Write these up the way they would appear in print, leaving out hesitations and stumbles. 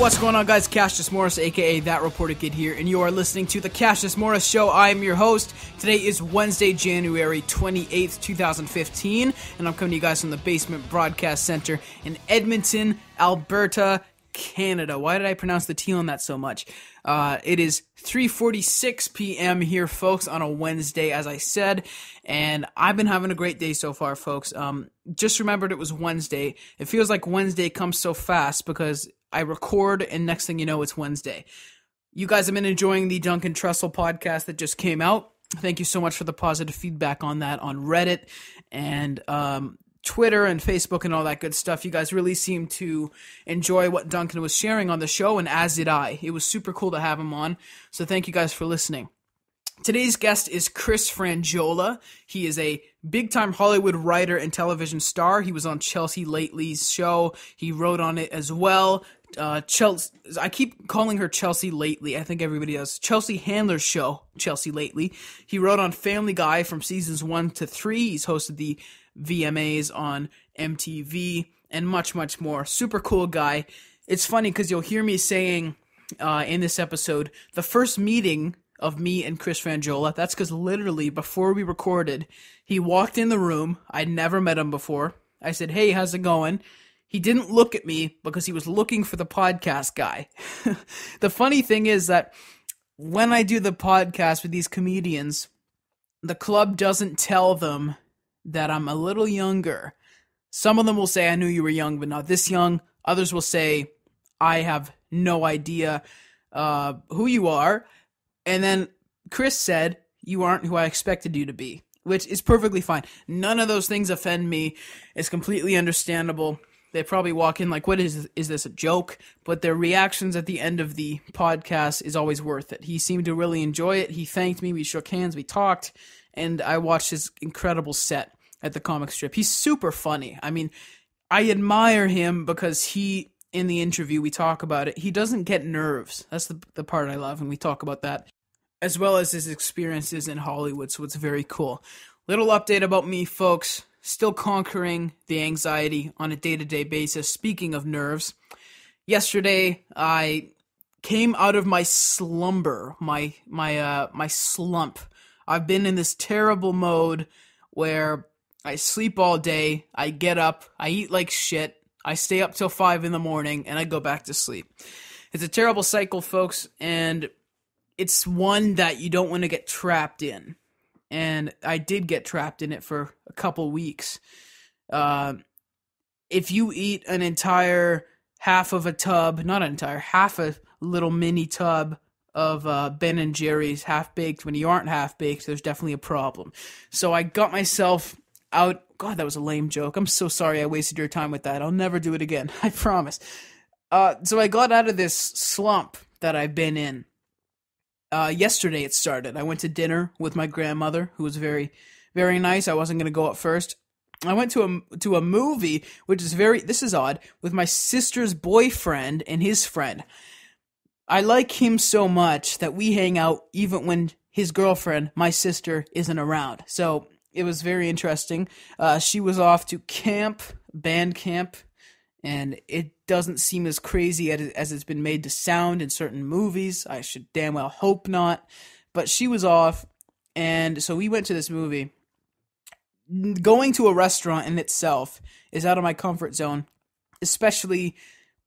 What's going on, guys? Cassius Morris, aka That Reporter Kid here, and you are listening to the Cassius Morris Show. I am your host. Today is Wednesday, January 28th, 2015, and I'm coming to you guys from the Basement Broadcast Center in Edmonton, Alberta, Canada. Why did I pronounce the T on that so much? It is 3:46 p.m. here, folks, on a Wednesday, as I said, and I've been having a great day so far, folks. Just remembered it was Wednesday. It feels like Wednesday comes so fast because I record, and next thing you know, it's Wednesday. You guys have been enjoying the Duncan Trussell podcast that just came out. Thank you so much for the positive feedback on that on Reddit and Twitter and Facebook and all that good stuff. You guys really seem to enjoy what Duncan was sharing on the show, and as did I. It was super cool to have him on, so thank you guys for listening. Today's guest is Chris Franjola. He is a big-time Hollywood writer and television star. He was on Chelsea Lately's show. He wrote on it as well. Chelsea, I keep calling her Chelsea Lately. I think everybody does. Chelsea Handler's show, Chelsea Lately. He wrote on Family Guy from seasons 1 to 3. He's hosted the VMAs on MTV and much, much more. Super cool guy. It's funny because you'll hear me saying in this episode, the first meeting of me and Chris Franjola, that's because literally before we recorded, he walked in the room. I'd never met him before. I said, "Hey, how's it going?" He didn't look at me because he was looking for the podcast guy. The funny thing is that when I do the podcast with these comedians, the club doesn't tell them that I'm a little younger. Some of them will say, "I knew you were young, but not this young." Others will say, "I have no idea who you are." And then Chris said, "You aren't who I expected you to be," which is perfectly fine. None of those things offend me. It's completely understandable. They probably walk in like, "What is this, a joke?" But their reactions at the end of the podcast is always worth it. He seemed to really enjoy it. He thanked me. We shook hands. We talked. And I watched his incredible set at the comic strip. He's super funny. I mean, I admire him because he, in the interview, we talk about it, he doesn't get nerves. That's the part I love, and we talk about that, as well as his experiences in Hollywood, so it's very cool. Little update about me, folks. Still conquering the anxiety on a day-to-day basis. Speaking of nerves, yesterday I came out of my slumber, my slump. I've been in this terrible mode where I sleep all day, I get up, I eat like shit, I stay up till 5 in the morning, and I go back to sleep. It's a terrible cycle, folks, and it's one that you don't want to get trapped in. And I did get trapped in it for a couple weeks. If you eat an entire half a little mini tub of Ben & Jerry's half-baked when you aren't half-baked, there's definitely a problem. So I got myself out. God, that was a lame joke. I'm so sorry I wasted your time with that. I'll never do it again. I promise. So I got out of this slump that I've been in. Yesterday it started. I went to dinner with my grandmother, who was very, very nice. I wasn't going to go at first. I went to a movie, which is this is odd, with my sister's boyfriend and his friend. I like him so much that we hang out even when his girlfriend, my sister, isn't around. So it was very interesting. She was off to band camp, and it doesn't seem as crazy as it's been made to sound in certain movies. I should damn well hope not. But she was off, and so we went to this movie. Going to a restaurant in itself is out of my comfort zone, especially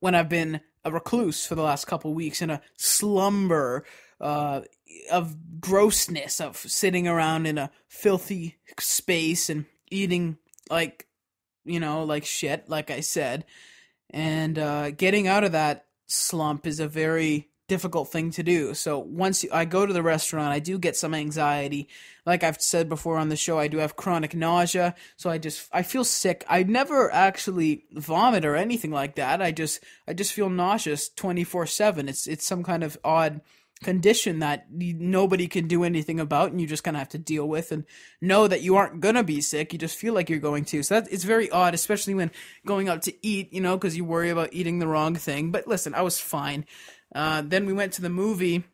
when I've been a recluse for the last couple weeks in a slumber of grossness, of sitting around in a filthy space and eating like shit, like I said. And getting out of that slump is a very difficult thing to do. So once I go to the restaurant, I do get some anxiety. Like I've said before on the show, I do have chronic nausea, so I feel sick. I never actually vomit or anything like that. I just feel nauseous 24/7. It's some kind of odd condition that nobody can do anything about, and you just kind of have to deal with and know that you aren't gonna be sick. You just feel like you're going to. So it's very odd, especially when going out to eat, because you worry about eating the wrong thing. But listen, I was fine. Then we went to the movie,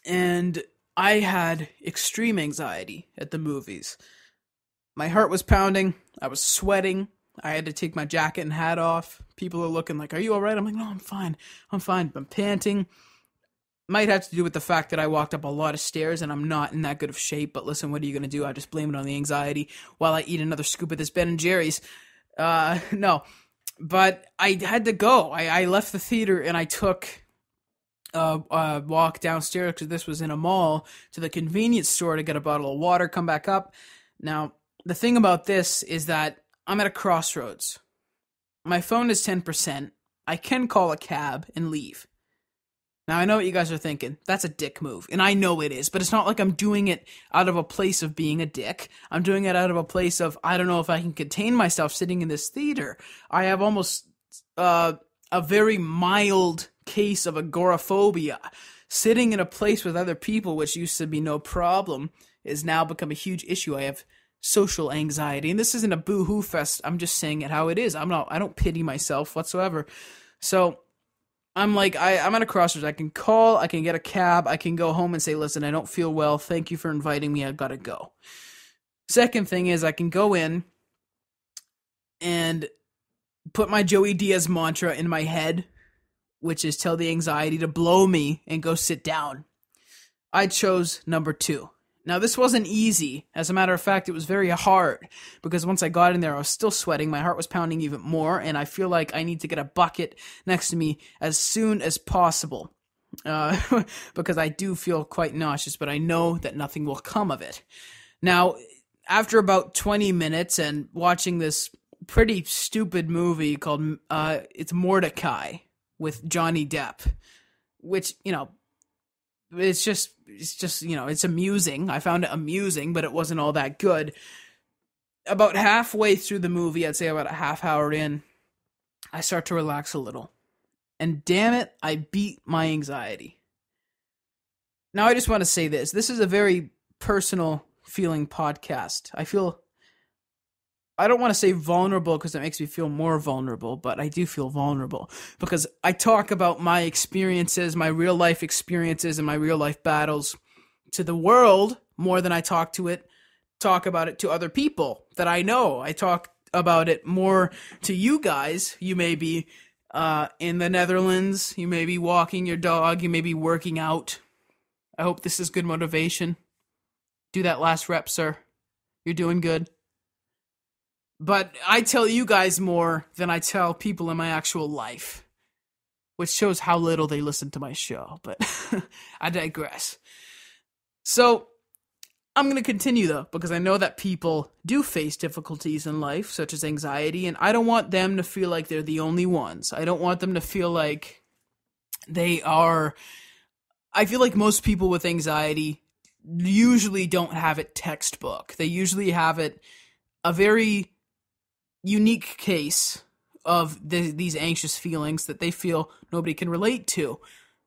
and I had extreme anxiety at the movies. My heart was pounding. I was sweating. I had to take my jacket and hat off. People are looking like, are you all right? I'm like, no, I'm fine. I'm fine. I'm panting. Might have to do with the fact that I walked up a lot of stairs and I'm not in that good of shape. But listen, what are you going to do? I just blame it on the anxiety while I eat another scoop of this Ben & Jerry's. No. But I had to go. I left the theater and I took a walk downstairs, because this was in a mall, to the convenience store to get a bottle of water, come back up. Now, the thing about this is that I'm at a crossroads. My phone is 10%. I can call a cab and leave. Now, I know what you guys are thinking. That's a dick move. And I know it is. But it's not like I'm doing it out of a place of being a dick. I'm doing it out of a place of, I don't know if I can contain myself sitting in this theater. I have almost a very mild case of agoraphobia. Sitting in a place with other people, which used to be no problem, is now become a huge issue. I have social anxiety. And this isn't a boo-hoo fest. I'm just saying it how it is. I don't pity myself whatsoever. So I'm like, I'm at a crossroads. I can call, I can get a cab, I can go home and say, listen, I don't feel well. Thank you for inviting me. I've got to go. Second thing is I can go in and put my Joey Diaz mantra in my head, which is tell the anxiety to blow me and go sit down. I chose number 2. Now, this wasn't easy. As a matter of fact, it was very hard, because once I got in there, I was still sweating. My heart was pounding even more, and I feel like I need to get a bucket next to me as soon as possible, because I do feel quite nauseous, but I know that nothing will come of it. Now, after about 20 minutes and watching this pretty stupid movie called it's Mordecai with Johnny Depp, which, it's just, it's amusing. I found it amusing, but it wasn't all that good. About halfway through the movie, I'd say about a half hour in, I start to relax a little. And damn it, I beat my anxiety. Now, I just want to say this. This is a very personal feeling podcast. I don't want to say vulnerable because it makes me feel more vulnerable, but I do feel vulnerable because I talk about my experiences, my real life experiences and my real life battles to the world more than I talk about it to other people that I know. I talk about it more to you guys. You may be in the Netherlands. You may be walking your dog. You may be working out. I hope this is good motivation. Do that last rep, sir. You're doing good. But I tell you guys more than I tell people in my actual life, which shows how little they listen to my show, but I digress. So, I'm going to continue though, because I know that people do face difficulties in life, such as anxiety, and I don't want them to feel like they're the only ones. I don't want them to feel like they are... I feel like most people with anxiety usually don't have it textbook. They usually have it a very unique case of these anxious feelings that they feel nobody can relate to.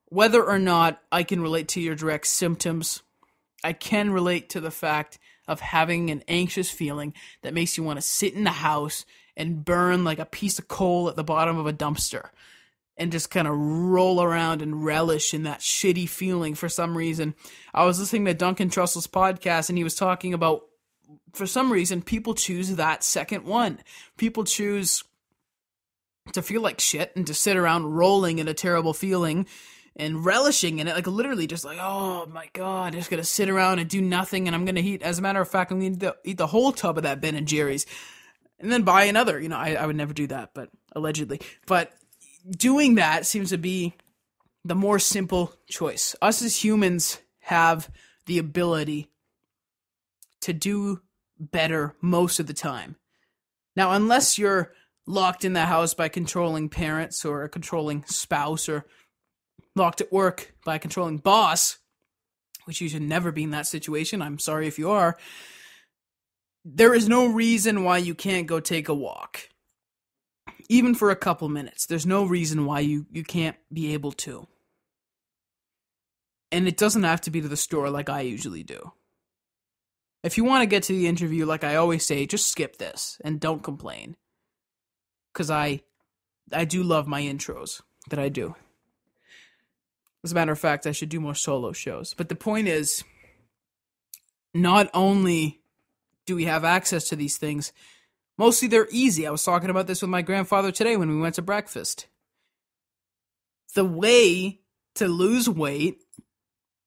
Whether or not I can relate to your direct symptoms, I can relate to the fact of having an anxious feeling that makes you want to sit in the house and burn like a piece of coal at the bottom of a dumpster and just kind of roll around and relish in that shitty feeling for some reason. I was listening to Duncan Trussell's podcast and he was talking about, for some reason, people choose that second one. People choose to feel like shit and to sit around rolling in a terrible feeling and relishing in it, like literally just like, oh my god, I'm just gonna sit around and do nothing, and I'm gonna eat. As a matter of fact, I'm gonna eat the whole tub of that Ben and Jerry's, and then buy another. I would never do that, but allegedly. But doing that seems to be the more simple choice. Us as humans have the ability to do better most of the time. Now, unless you're locked in the house by controlling parents or a controlling spouse, or locked at work by a controlling boss, which you should never be in that situation. I'm sorry if you are. There is no reason why you can't go take a walk. Even for a couple minutes. There's no reason why you can't be able to. And it doesn't have to be to the store like I usually do. If you want to get to the interview, like I always say, just skip this and don't complain. Because I do love my intros that I do. As a matter of fact, I should do more solo shows. But the point is, not only do we have access to these things, Mostly they're easy. I was talking about this with my grandfather today when we went to breakfast. The way to lose weight,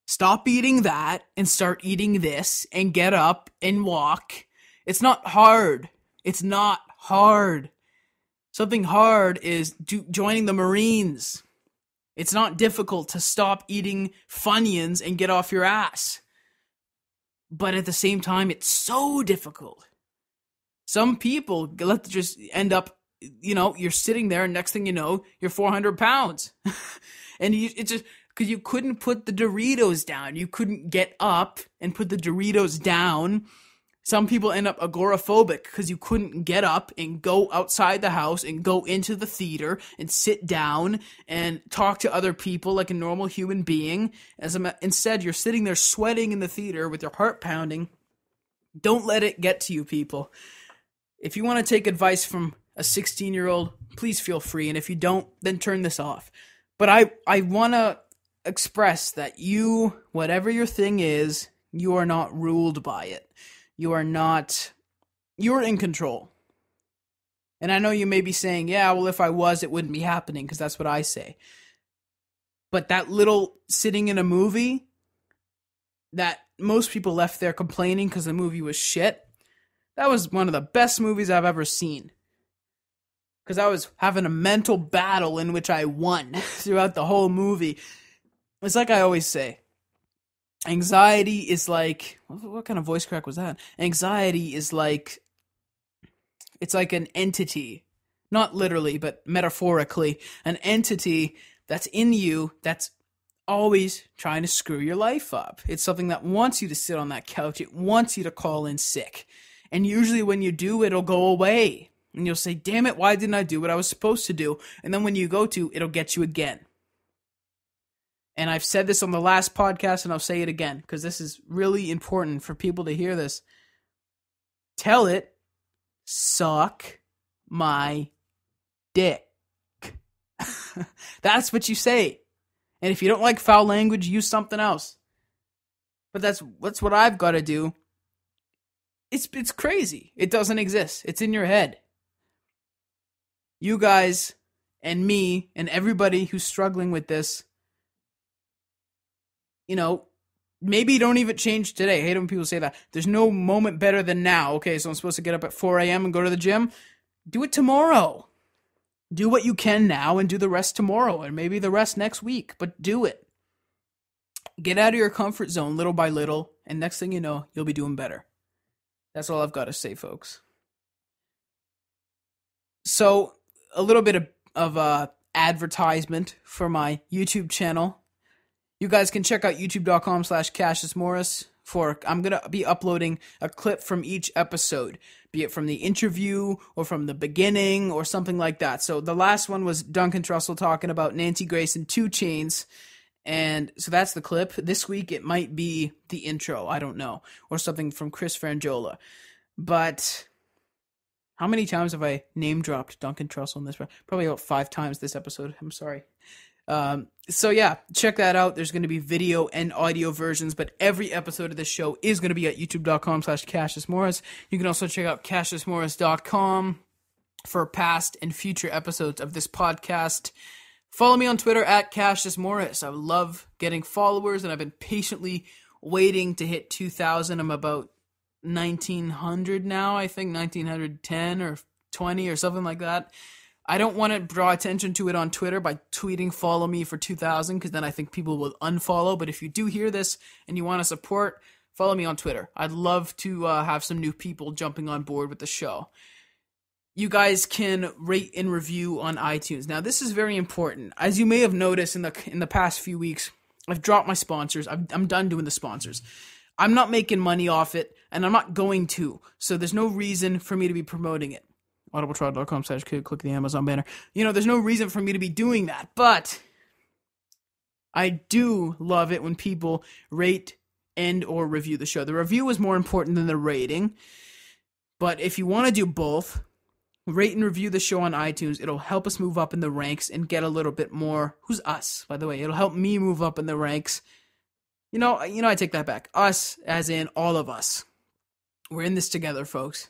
stop eating that and start eating this and get up and walk. It's not hard. It's not hard. Something hard is joining the Marines. It's not difficult to stop eating Funyuns and get off your ass. But at the same time, it's so difficult. Some people just end up, you're sitting there and next thing you know, you're 400 pounds. And it's just because you couldn't put the Doritos down. You couldn't get up and put the Doritos down. Some people end up agoraphobic because you couldn't get up and go outside the house and go into the theater and sit down and talk to other people like a normal human being. Instead, you're sitting there sweating in the theater with your heart pounding. Don't let it get to you, people. If you want to take advice from a 16-year-old, please feel free. And if you don't, then turn this off. But I want to express that whatever your thing is, you are not ruled by it. You're in control. And I know you may be saying, yeah, well, if I was, it wouldn't be happening, because that's what I say. But that little sitting in a movie that most people left there complaining because the movie was shit, that was one of the best movies I've ever seen. Because I was having a mental battle in which I won throughout the whole movie. It's like I always say, anxiety is like, what kind of voice crack was that? Anxiety is like, it's like an entity, not literally, but metaphorically, an entity that's in you that's always trying to screw your life up. It's something that wants you to sit on that couch. It wants you to call in sick. And usually when you do, it'll go away. And you'll say, damn it, why didn't I do what I was supposed to do? And then when you go to, it'll get you again. And I've said this on the last podcast, and I'll say it again, because this is really important for people to hear this. Tell it, suck my dick. That's what you say. And if you don't like foul language, use something else. But that's what I've got to do. It's crazy. It doesn't exist. It's in your head. You guys and me and everybody who's struggling with this, maybe don't even change today. I hate when people say that. There's no moment better than now. Okay, so I'm supposed to get up at 4 a.m. and go to the gym. Do it tomorrow. Do what you can now and do the rest tomorrow and maybe the rest next week. But do it. Get out of your comfort zone little by little, and next thing you know, you'll be doing better. That's all I've got to say, folks. So, a little bit of advertisement for my YouTube channel. You guys can check out youtube.com/CassiusMorris I'm going to be uploading a clip from each episode, be it from the interview or from the beginning or something like that. So the last one was Duncan Trussell talking about Nancy Grace and 2 Chainz. And so that's the clip. This week it might be the intro, I don't know, or something from Chris Franjola. But how many times have I name dropped Duncan Trussell in this? Probably about 5 times this episode. I'm sorry. So yeah, check that out. There's going to be video and audio versions, but every episode of this show is going to be at youtube.com/CassiusMorris. You can also check out CassiusMorris.com for past and future episodes of this podcast. Follow me on Twitter at CassiusMorris. I love getting followers, and I've been patiently waiting to hit 2,000. I'm about 1,900 now, I think 1,910 or 20 or something like that. I don't want to draw attention to it on Twitter by tweeting follow me for 2,000, because then I think people will unfollow. But if you do hear this and you want to support, follow me on Twitter. I'd love to have some new people jumping on board with the show. You guys can rate and review on iTunes. Now, this is very important. As you may have noticed in the past few weeks, I've dropped my sponsors. I'm done doing the sponsors. I'm not making money off it, and I'm not going to. So there's no reason for me to be promoting it. audibletrial.com/kid, click the Amazon banner. There's no reason for me to be doing that, but I do love it when people rate and or review the show. The review is more important than the rating, but if you want to do both, rate and review the show on iTunes. It'll help us move up in the ranks and get a little bit more. Who's us, by the way? It'll help me move up in the ranks. I take that back. Us, as in all of us. We're in this together, folks.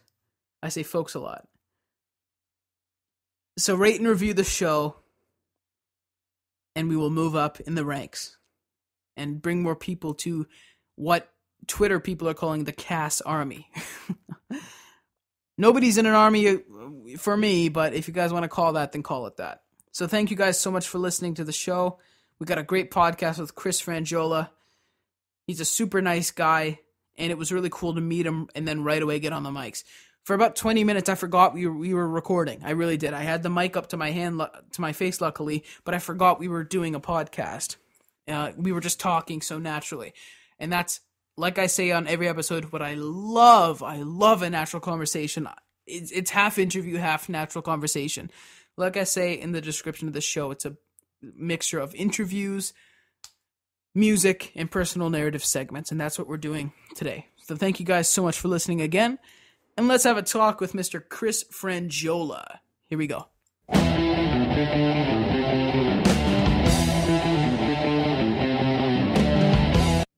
I say folks a lot. So rate and review the show, and we will move up in the ranks and bring more people to what Twitter people are calling the Cass Army. Nobody's in an army for me, but if you guys want to call that, then call it that. So thank you guys so much for listening to the show. We got a great podcast with Chris Franjola. He's a super nice guy, and it was really cool to meet him and then right away get on the mics. For about 20 minutes, I forgot we were recording. I really did. I had the mic up to my face, luckily, but I forgot we were doing a podcast. We were just talking so naturally. And that's, like I say on every episode, what I love. I love a natural conversation. It's half interview, half natural conversation. Like I say in the description of the show, it's a mixture of interviews, music, and personal narrative segments, and that's what we're doing today. So thank you guys so much for listening again, and let's have a talk with Mr. Chris Franjola. Here we go.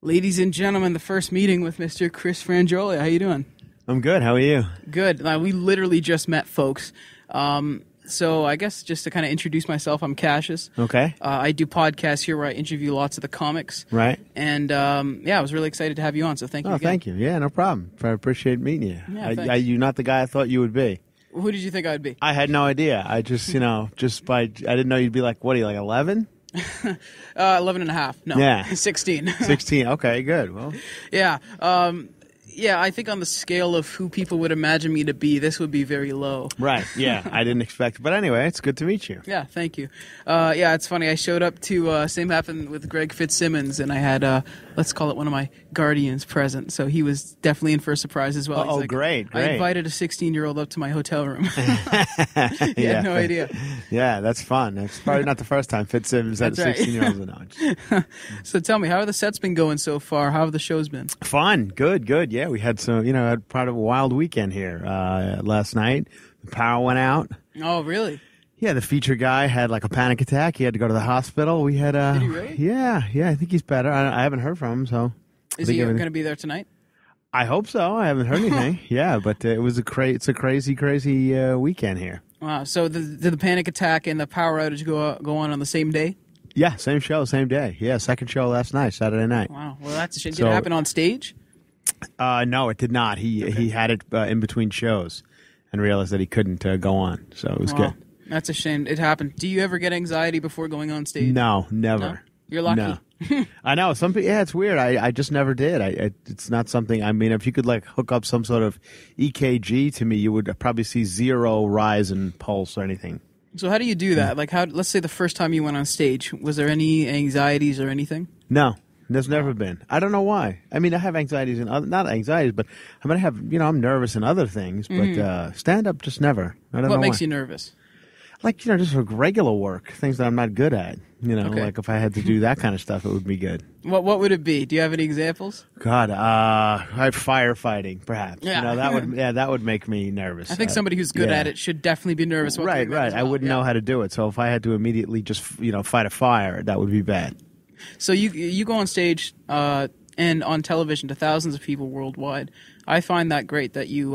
Ladies and gentlemen, the first meeting with Mr. Chris Franjola. How you doing? I'm good. How are you? Good. We literally just met, folks. So I guess just to kind of introduce myself, I'm Cassius. Okay. I do podcasts here where I interview lots of the comics. Right. And I was really excited to have you on, so thank you again. Thank you. Yeah, no problem. I appreciate meeting you. Yeah, you're not the guy I thought you would be. Who did you think I'd be? I had no idea. I just, I didn't know you'd be like, what are you, like 11? 11 and a half. No. Yeah. 16. 16. Okay, good. Well. Yeah. I think on the scale of who people would imagine me to be, this would be very low. Right, yeah, I didn't expect it. But anyway, it's good to meet you. Yeah, thank you. It's funny. I showed up to, same happened with Greg Fitzsimmons, and I had, let's call it one of my guardians present. So he was definitely in for a surprise as well. Oh, great. I invited a 16-year-old up to my hotel room. He had no idea. Yeah, that's fun. It's probably not the first time Fitzsimmons had a 16-year-old in. So tell me, how have the sets been going so far? How have the shows been? Fun. Good. Yeah, we had some, had part of a wild weekend here last night. The power went out. Oh, really? Yeah, the feature guy had like a panic attack. He had to go to the hospital. We had Did he really? Yeah, I think he's better. I haven't heard from him, so. Is he going to be there tonight? I hope so. I haven't heard anything. Yeah, but it's a crazy weekend here. Wow. So did the panic attack and the power outage go on the same day? Yeah, same show, same day. Yeah, second show last night, Saturday night. Wow. Well, that's a shame. Did it happen on stage? No, it did not. He had it in between shows and realized that he couldn't go on. So it was good. That's a shame. It happened. Do you ever get anxiety before going on stage? No, never. No? You're lucky. No. I know. Some people, it's weird. I just never did. It's not something, I mean, if you could like hook up some sort of EKG to me, you would probably see zero rise in pulse or anything. So how do you do that? Like, let's say the first time you went on stage, was there any anxieties or anything? No. There's never been. I don't know why. I mean, I have anxieties in not anxieties, but I might have. I'm nervous in other things, but stand up just never. I don't know what makes why. you nervous? Like just regular work, things that I'm not good at. Okay. Like if I had to do that kind of stuff, it would be good. What would it be? Do you have any examples? God, firefighting, perhaps. Yeah. That would make me nervous. I think somebody who's good at it should definitely be nervous. Right. Well. I wouldn't know how to do it, so if I had to immediately just fight a fire, that would be bad. So you go on stage and on television to thousands of people worldwide. I find that great that you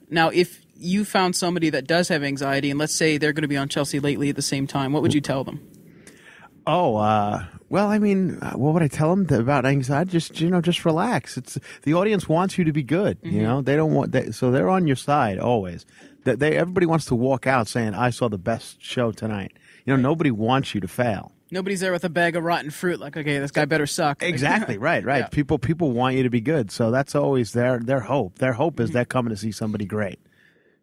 now if you found somebody that does have anxiety and let's say they're going to be on Chelsea Lately at the same time, what would you tell them? Well, I mean, what would I tell them about anxiety? Just relax. It's the audience wants you to be good. Mm-hmm. They don't want so they're on your side always. Everybody wants to walk out saying, "I saw the best show tonight." Nobody wants you to fail. Nobody's there with a bag of rotten fruit like, okay, this guy better suck. Exactly, right. Yeah. People want you to be good, so that's always their hope. Their hope is they're coming to see somebody great.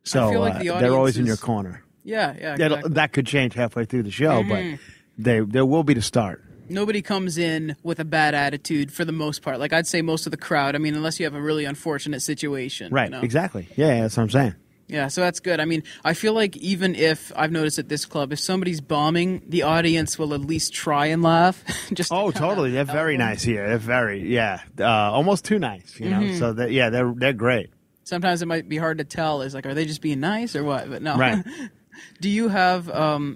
So I feel like the audience they're always in your corner. Yeah, exactly. That could change halfway through the show, but there will be the start. Nobody comes in with a bad attitude for the most part. Like I'd say most of the crowd, I mean, unless you have a really unfortunate situation. Right, exactly. Yeah, that's what I'm saying. Yeah, so that's good. I mean, I feel like even if, I've noticed at this club, if somebody's bombing, the audience will at least try and laugh. Totally. They're very nice here. They're very, almost too nice, So, they're great. Sometimes it might be hard to tell. Is like, are they just being nice or what? But no. Right. Do you have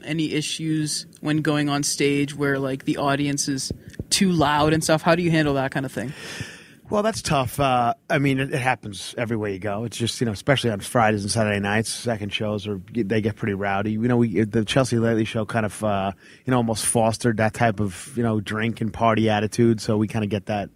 any issues when going on stage where, like, the audience is too loud and stuff? How do you handle that kind of thing? Well, that's tough. I mean, it happens everywhere you go. It's just, especially on Fridays and Saturday nights, second shows, they get pretty rowdy. The Chelsea Lately show kind of, almost fostered that type of, drink and party attitude. So we kind of get that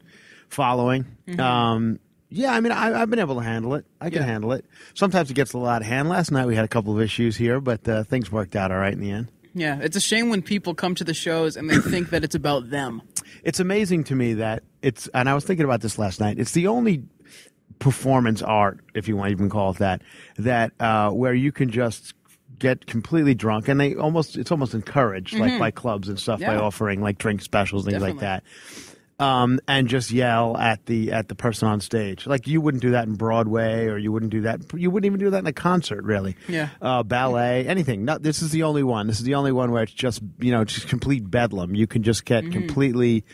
following. Mm-hmm. Yeah, I mean, I've been able to handle it. I can handle it. Sometimes it gets a little out of hand. Last night we had a couple of issues here, but things worked out all right in the end. Yeah, it's a shame when people come to the shows and they think that it's about them. It's amazing to me that and I was thinking about this last night, it's the only performance art, if you want to even call it that where you can just get completely drunk, and it's almost encouraged, like by clubs and stuff, by offering like drink specials, things like that. And just yell at the person on stage. Like you wouldn't do that in Broadway, or you wouldn't even do that in a concert, really. Yeah. Ballet, anything. No, this is the only one. This is the only one where it's just just complete bedlam. You can just get completely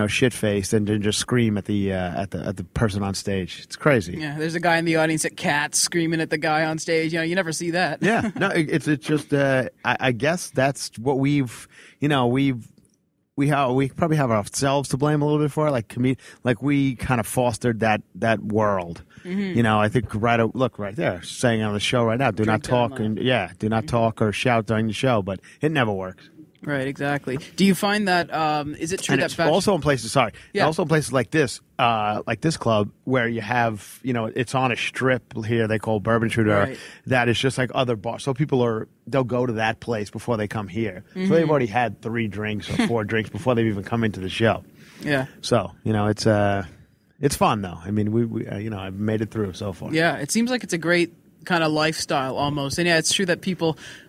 shit faced and then just scream at the person on stage. It's crazy. Yeah. There's a guy in the audience at Cats screaming at the guy on stage. You never see that. Yeah. No, it's just I guess that's what we've. We probably have ourselves to blame a little bit for it. Like we kind of fostered that world. Mm-hmm. I think look right there, saying on the show right now, do not talk talk or shout during the show, but it never works. Right, exactly. Do you find that is it true and that it's also in places? Also in places like this club where you have it's on a strip here they call Bourbon Street, that is just like other bars. So they'll go to that place before they come here. Mm-hmm. So they've already had 3 drinks or 4 drinks before they've even come into the show. Yeah. So it's fun though. I mean we I've made it through so far. Yeah, it seems like it's a great kind of lifestyle almost. And yeah, it's true that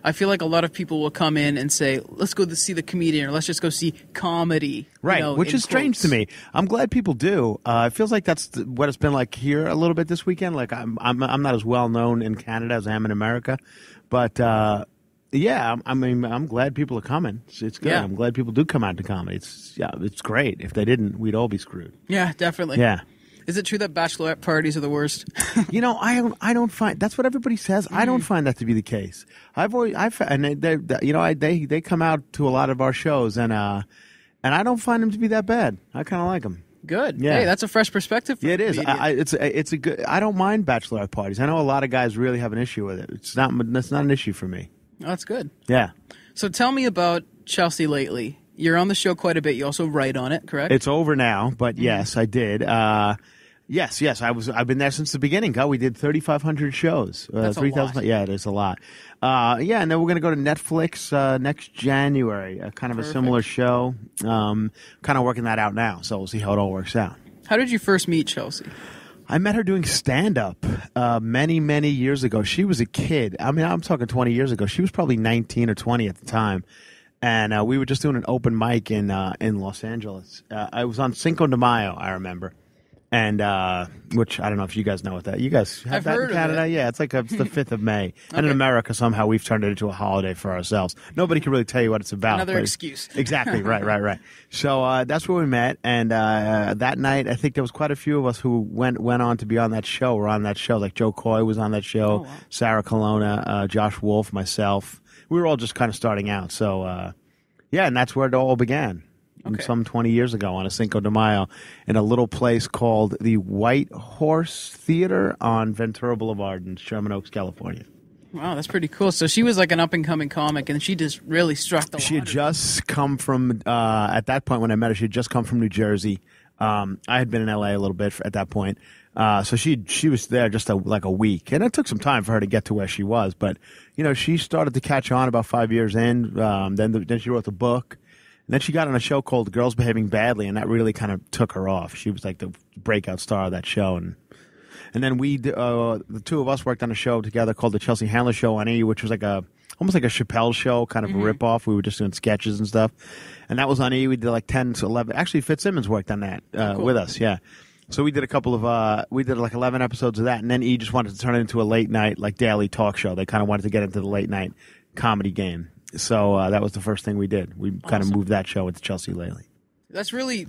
I feel like a lot of people will come in and say, let's go to see the comedian, or let's just go see comedy. Right, which is strange to me. I'm glad people do. It feels like that's what it's been like here a little bit this weekend. Like I'm not as well known in Canada as I am in America, but I'm glad people are coming. It's good. Yeah. I'm glad people do come out to comedy. It's great. If they didn't, we'd all be screwed. Yeah, definitely. Yeah. Is it true that bachelorette parties are the worst? I don't find that's what everybody says. I don't find that to be the case. They come out to a lot of our shows, and I don't find them to be that bad. I kind of like them. Good. Yeah. Hey, that's a fresh perspective. Yeah, it is. It's a good. I don't mind bachelorette parties. I know a lot of guys really have an issue with it. That's not an issue for me. Oh, that's good. Yeah. So tell me about Chelsea Lately. You're on the show quite a bit. You also write on it, correct? It's over now, but yes, I did. Yes. I've been there since the beginning. God, we did 3,500 shows. That's 3,000. Yeah, it is a lot. And then we're going to go to Netflix next January. Kind of a similar show. Kind of working that out now, so we'll see how it all works out. How did you first meet Chelsea? I met her doing stand-up many, many years ago. She was a kid. I mean, I'm talking 20 years ago. She was probably 19 or 20 at the time. And we were just doing an open mic in Los Angeles. I was on Cinco de Mayo, I remember. And which I don't know if you guys know what that. You guys have that in Canada? Yeah, it's the 5th of May. And in America, somehow we've turned it into a holiday for ourselves. Nobody can really tell you what it's about. Another excuse. Exactly. Right. So that's where we met. And that night, I think there was quite a few of us who went on to be on that show. Were on that show. Like Joe Coy was on that show. Oh, wow. Sarah Colonna, Josh Wolf, myself. We were all just kind of starting out. So and that's where it all began. Some 20 years ago on a Cinco de Mayo in a little place called the White Horse Theater on Ventura Boulevard in Sherman Oaks, California. Wow, that's pretty cool. So she was like an up-and-coming comic, and she just really struck the She had just come from, at that point when I met her, she had just come from New Jersey. I had been in L.A. a little bit at that point. So she was there just like a week. And it took some time for her to get to where she was. But, she started to catch on about 5 years in. Then she wrote the book. And then she got on a show called Girls Behaving Badly, and that really kind of took her off. She was like the breakout star of that show. And then the two of us worked on a show together called The Chelsea Handler Show on E, which was almost like a Chappelle show, kind of a ripoff. We were just doing sketches and stuff. And that was on E. We did like 10 to 11. Actually, Fitzsimmons worked on that cool. with us, yeah. So we did we did like 11 episodes of that, and then E just wanted to turn it into a late night, like daily talk show. They kind of wanted to get into the late night comedy game. So that was the first thing we did. We kind of moved that show into Chelsea Lately. That's really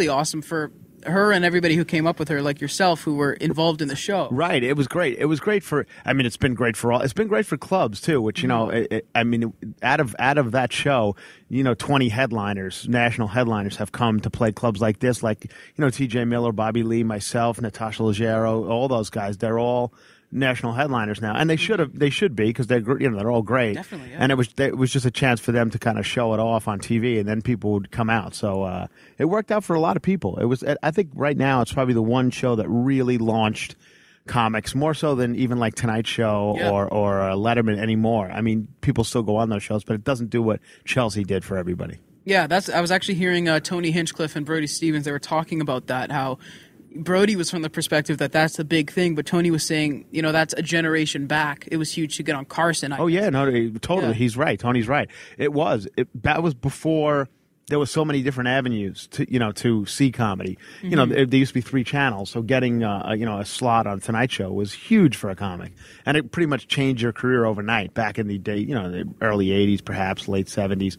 awesome for her and everybody who came up with her, like yourself, who were involved in the show. Right. It was great. It was great for. I mean, it's been great for all. It's been great for clubs too. Which I mean, out of that show, 20 headliners, national headliners, have come to play clubs like this. Like T.J. Miller, Bobby Lee, myself, Natasha Leggero, all those guys. They're all national headliners now, and they should be because they're all great. Definitely, yeah. And it was just a chance for them to kind of show it off on TV, and then people would come out. So it worked out for a lot of people. It was, I think, right now it's probably the one show that really launched comics more so than even like Tonight Show or Letterman anymore. I mean, people still go on those shows, but it doesn't do what Chelsea did for everybody. Yeah, I was actually hearing Tony Hinchcliffe and Brody Stevens. They were talking about that, how Brody was from the perspective that that's the big thing, but Tony was saying, that's a generation back. It was huge to get on Carson. Yeah, no, totally. Yeah. He's right. Tony's right. It was. That was before there was so many different avenues to see comedy. There used to be 3 channels, so getting a slot on Tonight Show was huge for a comic, and it pretty much changed your career overnight. Back in the day, the early '80s, perhaps late '70s,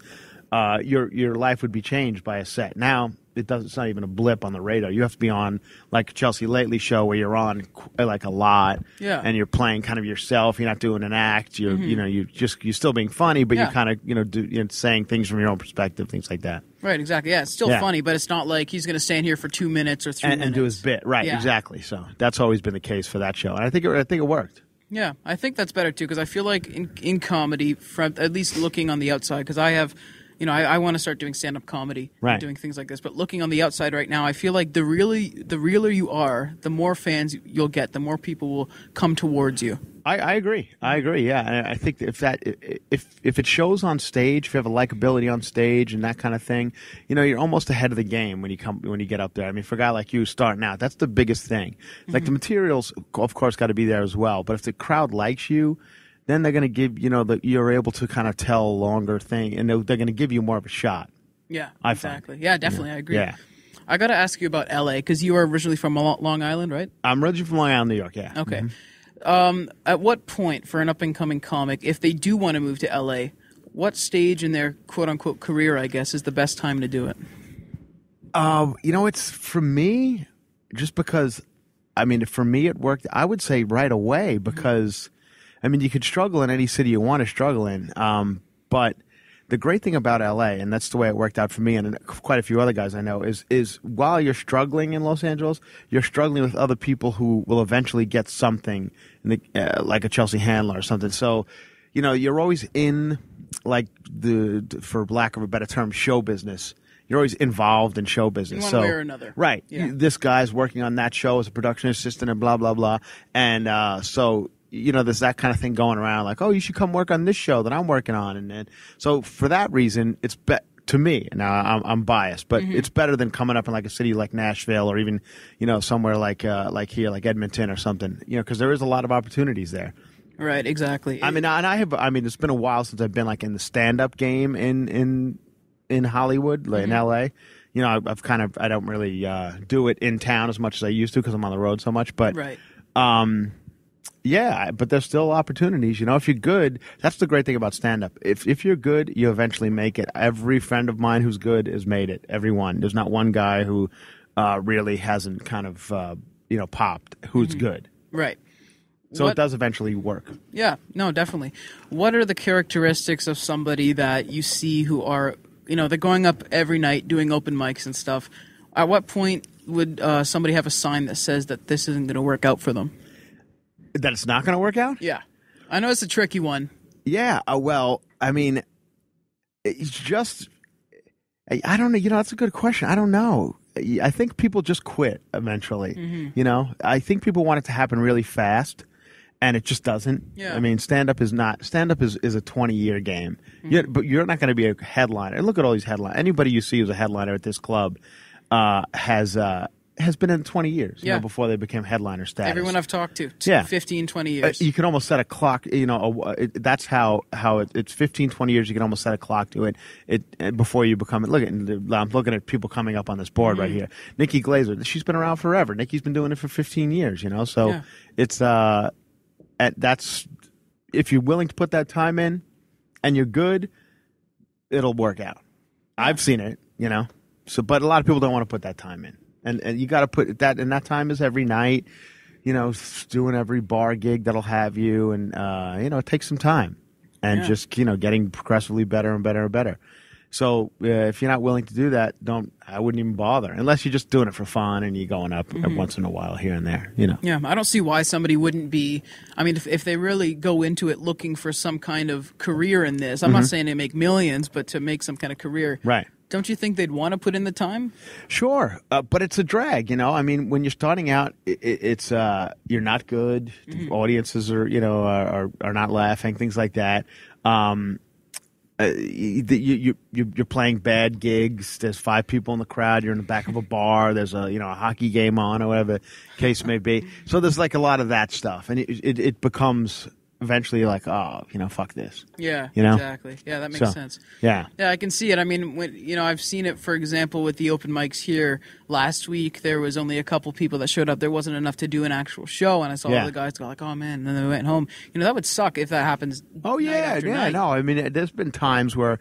your life would be changed by a set. Now it's not even a blip on the radar. You have to be on like Chelsea Lately show where you're on like a lot, and you're playing kind of yourself. You're not doing an act. You're you're still being funny, but you're kind of saying things from your own perspective, things like that. Right, exactly. Yeah, it's still funny, but it's not like he's going to stand here for 2 minutes or 3 minutes and do his bit. Right, exactly. So that's always been the case for that show, and I think it worked. Yeah, I think that's better too, because I feel like in comedy, from at least looking on the outside, because I have. I want to start doing stand-up comedy and doing things like this. But looking on the outside right now, I feel like the realer you are, the more fans you'll get, the more people will come towards you. I agree. Yeah, and I think if it shows on stage, if you have a likability on stage and that kind of thing, you're almost ahead of the game when you get up there. I mean, for a guy like you starting out, that's the biggest thing. Like the materials, of course, got to be there as well. But if the crowd likes you, then they're going to give, you're able to kind of tell a longer thing, and they're going to give you more of a shot. Yeah, exactly. Yeah, definitely. I agree. Yeah. I got to ask you about L.A., because you are originally from Long Island, right? I'm originally from Long Island, New York, yeah. Okay. At what point for an up-and-coming comic, if they do want to move to L.A., what stage in their quote-unquote career, I guess, is the best time to do it? It's for me, just because, for me it worked, I would say right away, because... you could struggle in any city you want to struggle in, but the great thing about L.A., and that's the way it worked out for me and quite a few other guys I know, is while you're struggling in Los Angeles, you're struggling with other people who will eventually get something, like a Chelsea Handler or something. So, you're always in, like, for lack of a better term, show business. You're always involved in show business. In one way or another. Right. Yeah. This guy's working on that show as a production assistant and blah, blah, blah. And so... there's that kind of thing going around, like, oh, you should come work on this show that I'm working on, and so for that reason, it's to me. Now I'm biased, but it's better than coming up in like a city like Nashville or even somewhere like here, like Edmonton or something, because there is a lot of opportunities there. Right, exactly. It's been a while since I've been like in the stand-up game in Hollywood, like in LA. I don't really do it in town as much as I used to because I'm on the road so much, but right. Yeah, but there's still opportunities. If you're good, that's the great thing about stand-up. If you're good, you eventually make it. Every friend of mine who's good has made it. Everyone. There's not one guy who really hasn't kind of popped who's good. Right. So it does eventually work. Yeah. No, definitely. What are the characteristics of somebody that you see who are they're going up every night doing open mics and stuff? At what point would somebody have a sign that says that this isn't going to work out for them? That it's not going to work out? Yeah. I know it's a tricky one. Yeah. It's just, I don't know. That's a good question. I don't know. I think people just quit eventually. I think people want it to happen really fast, and it just doesn't. Yeah. Stand-up is a 20-year game. But you're not going to be a headliner. And look at all these headliners. Anybody you see who's a headliner at this club has been in 20 years, before they became headliner status. Everyone I've talked to, 15, 20 years. You can almost set a clock, that's how it's 15, 20 years. You can almost set a clock to it before you become, I'm looking at people coming up on this board right here. Nikki Glazer, she's been around forever. Nikki's been doing it for 15 years, so it's, that's, if you're willing to put that time in and you're good, it'll work out. I've seen it, so, but a lot of people don't want to put that time in. And you got to put that, and that time is every night, doing every bar gig that'll have you, and, it takes some time and just, getting progressively better and better and better. So if you're not willing to do that, I wouldn't even bother, unless you're just doing it for fun and you're going up once in a while here and there, Yeah, I don't see why somebody wouldn't be. I mean, if they really go into it looking for some kind of career in this, I'm not saying they make millions, but to make some kind of career. Right. Don't you think they'd want to put in the time? Sure, but it's a drag, I mean, when you're starting out, it's you're not good. The audiences are not laughing, things like that. You're playing bad gigs. There's 5 people in the crowd. You're in the back of a bar. There's a hockey game on, or whatever the case may be. So there's like a lot of that stuff, and it becomes eventually like, fuck this. Yeah, exactly. Yeah, that makes sense. Yeah, I can see it. I mean, I've seen it, for example, with the open mics here. Last week, there was only a couple people that showed up. There wasn't enough to do an actual show, and I saw all the guys go like, oh, man, and then they went home. That would suck if that happens. Oh, yeah, night after night. No, I mean, there's been times where,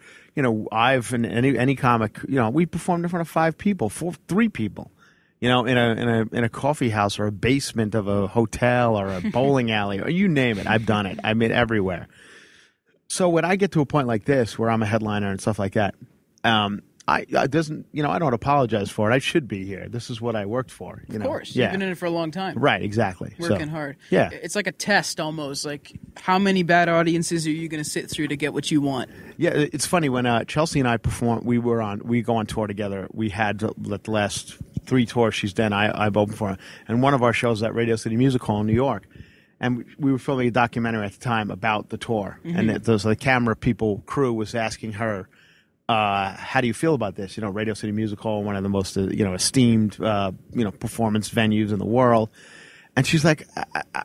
I've, and any comic, we performed in front of 5 people, 3 people. In a coffee house or a basement of a hotel or a bowling alley, or you name it, I've done it. I mean, everywhere. So when I get to a point like this where I'm a headliner and stuff like that, I don't apologize for it. I should be here. This is what I worked for. Of course, you've been in it for a long time. Right, exactly. Working hard. Yeah, it's like a test almost. Like, how many bad audiences are you going to sit through to get what you want? Yeah, it's funny when Chelsea and I perform. We go on tour together. We had the last 3 tours she's done. I've opened for her, and one of our shows at Radio City Music Hall in New York. And we were filming a documentary at the time about the tour, and the camera crew was asking her, how do you feel about this? Radio City Music Hall, one of the most esteemed performance venues in the world. And she's like,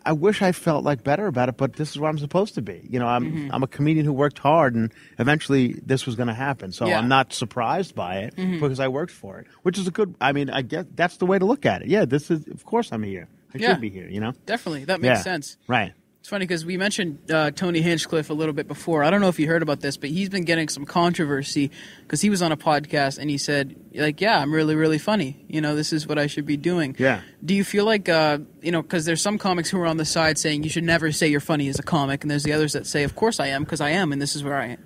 I wish I felt like better about it, but this is where I'm supposed to be. I'm a comedian who worked hard, and eventually this was going to happen. So I'm not surprised by it because I worked for it, which is I guess that's the way to look at it. Yeah, of course I'm here. I should be here, Definitely. That makes sense. Right. It's funny because we mentioned Tony Hinchcliffe a little bit before. I don't know if you heard about this, but he's been getting some controversy because he was on a podcast and he said, I'm really, really funny. This is what I should be doing. Yeah. Do you feel like, because there's some comics who are on the side saying you should never say you're funny as a comic, and there's the others that say, of course I am, because I am, and this is where what I'm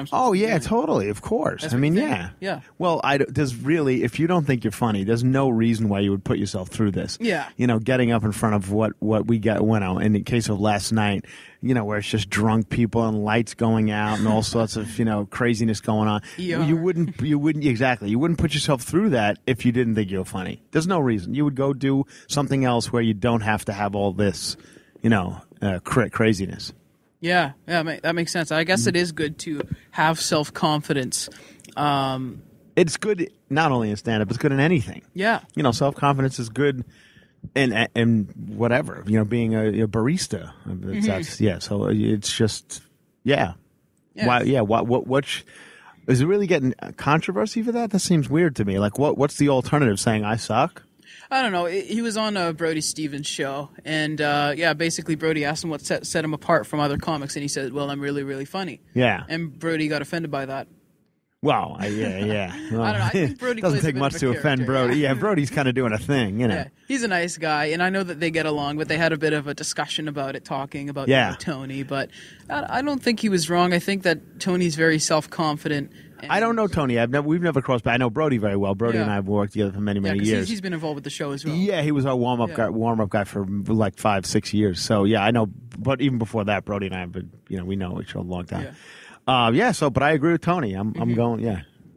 supposed to be doing. Totally, of course. That's Yeah. Yeah. Well, there's really, if you don't think you're funny, there's no reason why you would put yourself through this. Yeah. Getting up in front of what we went out, in the case of last night, where it's just drunk people and lights going out and all sorts of, craziness going on. You wouldn't put yourself through that if you didn't think you were funny. There's no reason. You would go do something else where you don't have to have all this, craziness. Yeah, that makes sense. I guess it is good to have self-confidence. It's good not only in stand-up, it's good in anything. Yeah. Self-confidence is good in whatever, being a barista. So it's just, Why, what is it really getting controversy for that? That seems weird to me. Like, what's the alternative? Saying I suck? I don't know. He was on Brody Stevens' show, and basically Brody asked him what set him apart from other comics, and he said, well, I'm really, really funny. Yeah. And Brody got offended by that. Well, Well, I don't know. I think Brody doesn't take much to offend Brody. Yeah, Brody's kind of doing a thing, Yeah, he's a nice guy, and I know that they get along, but they had a bit of a discussion about it, talking about Tony. But I don't think he was wrong. I think that Tony's very self-confident. I don't know Tony. We've never crossed, but I know Brody very well. Brody and I have worked together for many years. He's been involved with the show as well. Yeah, he was our warm-up guy for like 5-6 years. So yeah, I know. But even before that, Brody and I have been, we know each other a long time. But I agree with Tony. I'm going,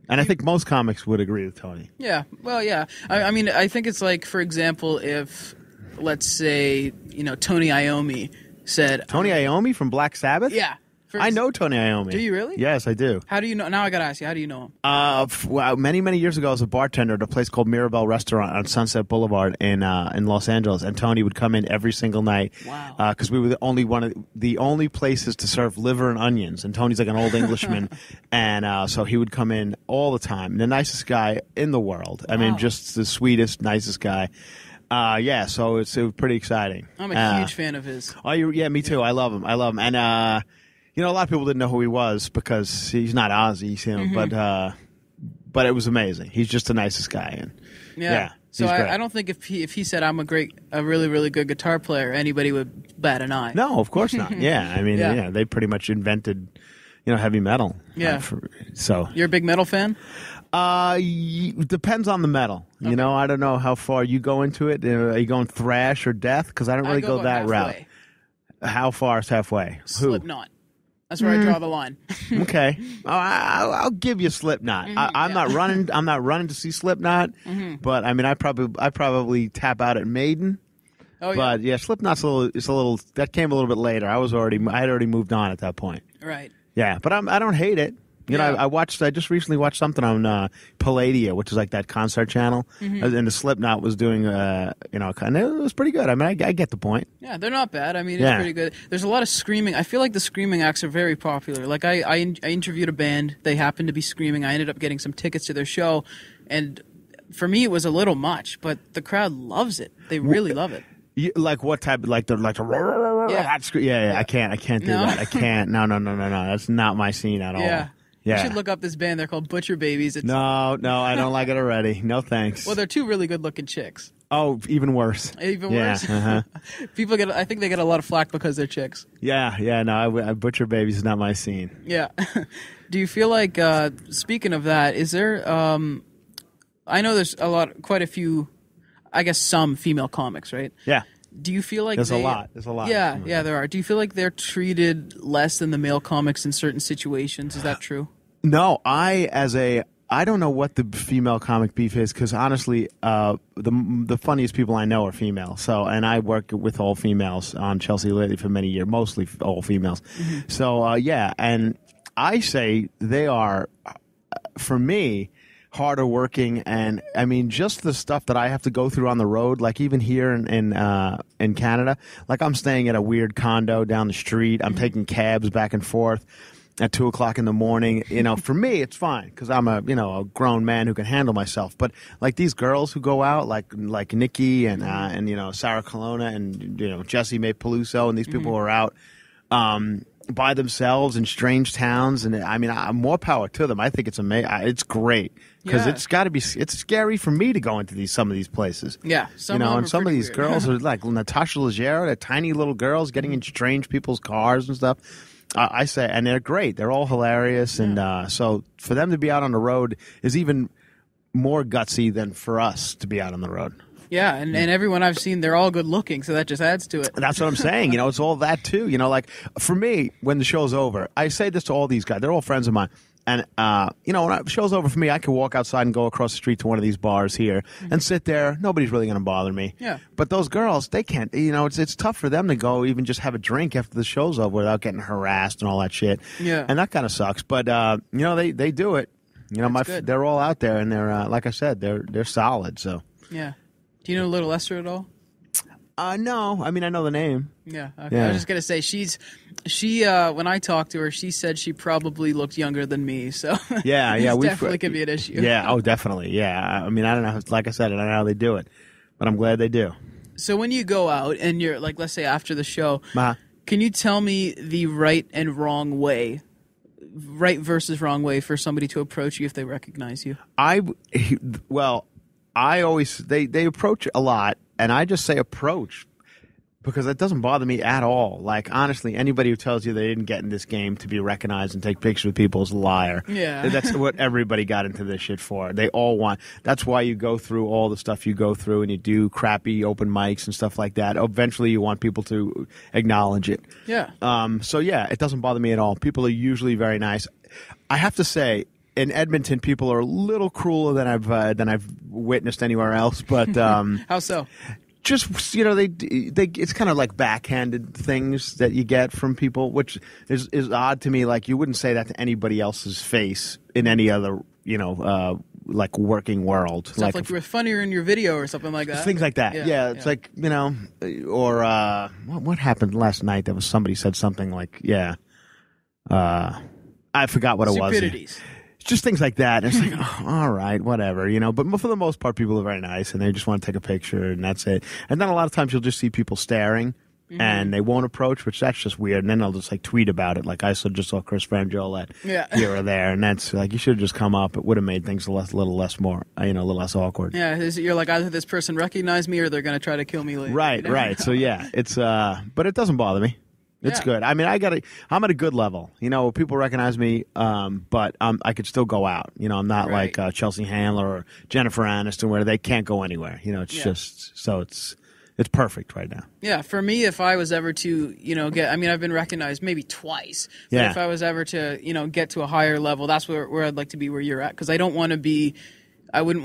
And I think most comics would agree with Tony. Yeah. Well, yeah. I mean, I think it's like, for example, if, let's say, Tony Iommi said... Tony Iommi from Black Sabbath? Yeah. I know Tony Iommi. Do you really? Yes, I do. How do you know? Now I got to ask you, how do you know him? Well, many years ago, I was a bartender at a place called Mirabelle Restaurant on Sunset Boulevard in Los Angeles, and Tony would come in every single night. Wow. Because we were the only places to serve liver and onions, and Tony's like an old Englishman, and so he would come in all the time. The nicest guy in the world. Wow. I mean, just the sweetest, nicest guy. So it was pretty exciting. I'm a huge fan of his. Oh, yeah, me too. I love him. And a lot of people didn't know who he was because he's not Ozzy, but it was amazing. He's just the nicest guy, and So I don't think if he said I'm a really, really good guitar player, anybody would bat an eye. No, of course not. Yeah, I mean, they pretty much invented, heavy metal. Yeah. So you're a big metal fan? Depends on the metal. Okay. I don't know how far you go into it. Are you going thrash or death? Because I don't really go that halfway. Route. How far is halfway? Slipknot. That's where I draw the line. Okay, I'll give you Slipknot. I'm not running. I'm not running to see Slipknot, but I mean, I probably tap out at Maiden. Oh yeah. But yeah, Slipknot's a little. That came a little bit later. I had already moved on at that point. Right. Yeah, but I don't hate it. I just recently watched something on Palladia, which is like that concert channel, and the Slipknot was doing, and it was pretty good. I mean, I get the point. Yeah, they're not bad. I mean, it's pretty good. There's a lot of screaming. I feel like the screaming acts are very popular. Like, I interviewed a band. They happened to be screaming. I ended up getting some tickets to their show, and for me, it was a little much, but the crowd loves it. They really love it. Like what type? Like the yeah. I can't do that. I can't. No. That's not my scene at all. Yeah. Yeah. You should look up this band. They're called Butcher Babies. No, I don't like it already. No thanks. Well, they're two really good-looking chicks. Oh, even worse. Even worse? Uh-huh. I think they get a lot of flack because they're chicks. Yeah, no, Butcher Babies is not my scene. Yeah. Do you feel like, speaking of that, is there, I know there's quite a few, I guess some female comics, right? Yeah. Do you feel like There's a lot. Yeah, there are. Do you feel like they're treated less than the male comics in certain situations? Is that true? No, I don't know what the female comic beef is because honestly, the funniest people I know are female. So, and I work with all females on Chelsea Lately for many years, mostly all females. So, and I say they are, for me, harder working, and I mean just the stuff that I have to go through on the road, like even here in Canada, like I'm staying at a weird condo down the street. I'm taking cabs back and forth at 2:00 in the morning. For me it's fine because I'm a grown man who can handle myself. But like these girls who go out, like Nikki and Sarah Colonna and Jessie May Peluso, and these people who are out by themselves in strange towns, and I mean, more power to them. I think it's amazing. It's great because it's got to be. It's scary for me to go into some of these places. Yeah, some of these weird. girls are like Natasha Leggero, they're tiny little girls getting in strange people's cars and stuff. I say, and they're great. They're all hilarious, and so for them to be out on the road is even more gutsy than for us to be out on the road. Yeah, and everyone I've seen, they're all good looking, so that just adds to it. That's what I'm saying. It's all that too. Like for me, when the show's over, I say this to all these guys. They're all friends of mine. And, when the show's over for me, I can walk outside and go across the street to one of these bars here and sit there. Nobody's really going to bother me. Yeah. But those girls, they can't, it's tough for them to go even just have a drink after the show's over without getting harassed and all that shit. Yeah. And that kind of sucks. But, they do it. They're all out there, and they're, like I said, they're solid, so. Yeah. Do you know Little Esther at all? No. I mean, I know the name. Yeah. Okay. Yeah. I was just gonna say she when I talked to her, she said she probably looked younger than me. So yeah, definitely could be an issue. Yeah. Oh, definitely. Yeah. I mean, I don't know. Like I said, I don't know how they do it, but I'm glad they do. So when you go out and you're like, let's say after the show, can you tell me the right and wrong way? Right versus wrong way for somebody to approach you if they recognize you? I always they approach a lot, and I just say approach because it doesn't bother me at all. Like honestly, anybody who tells you they didn't get in this game to be recognized and take pictures with people is a liar. Yeah, that's what everybody got into this shit for. They all want. That's why you go through all the stuff you go through, and you do crappy open mics and stuff like that. Eventually, you want people to acknowledge it. Yeah. So yeah, it doesn't bother me at all. People are usually very nice. I have to say, in Edmonton, people are a little crueler than I've witnessed anywhere else. But how so? Just they it's kind of like backhanded things that you get from people, which is odd to me. Like you wouldn't say that to anybody else's face in any other like working world. Stuff like you were funnier in your video or something like that. Things like that. Yeah, it's like or what happened last night? There was somebody said something like I forgot what it was. Stupidities. Just things like that. And it's like, oh, all right, whatever, But for the most part, people are very nice, and they just want to take a picture, and that's it. And then a lot of times you'll just see people staring, and they won't approach, which that's just weird. And then they'll just like tweet about it. Like I just saw Chris Franjola here or there, and that's like you should have just come up. It would have made things a little less awkward. Yeah, you're like either this person recognized me or they're going to try to kill me later. Right, right. So yeah, it's but it doesn't bother me. It's good. I mean, I'm at a good level. People recognize me, but I could still go out. I'm not like Chelsea Handler or Jennifer Aniston, where they can't go anywhere. It's just so it's perfect right now. Yeah, for me, if I was ever to, I've been recognized maybe twice. But if I was ever to, get to a higher level, that's where I'd like to be where you're at. Because I wouldn't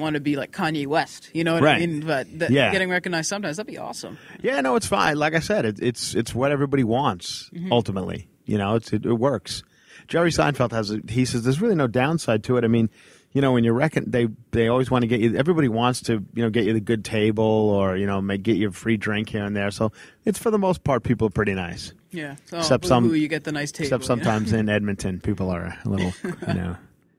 want to be like Kanye West, you know what I mean? But getting recognized sometimes, that'd be awesome. Yeah, no, it's fine. Like I said, it's what everybody wants, ultimately. It works. Jerry Seinfeld he says there's really no downside to it. I mean, when you're they always want to get you, everybody wants to, get you the good table or, get you a free drink here and there. So it's for the most part, people are pretty nice. Yeah. So except you get the nice table. Except sometimes in Edmonton, people are a little,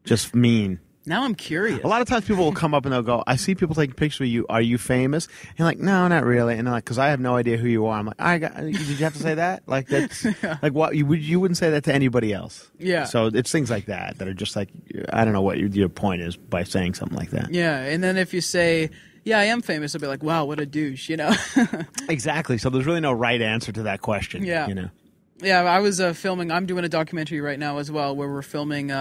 just mean. Now I'm curious. A lot of times people will come up and they'll go, I see people taking pictures of you. Are you famous? And you're like, no, not really. And they're like, because I have no idea who you are. I'm like, did you have to say that? Like, that's like what you wouldn't say that to anybody else. Yeah. So it's things like that are just like, I don't know what your point is by saying something like that. Yeah. And then if you say, yeah, I am famous, I'll be like, wow, what a douche, Exactly. So there's really no right answer to that question. Yeah. Yeah, I was filming. I'm doing a documentary right now as well where we're filming.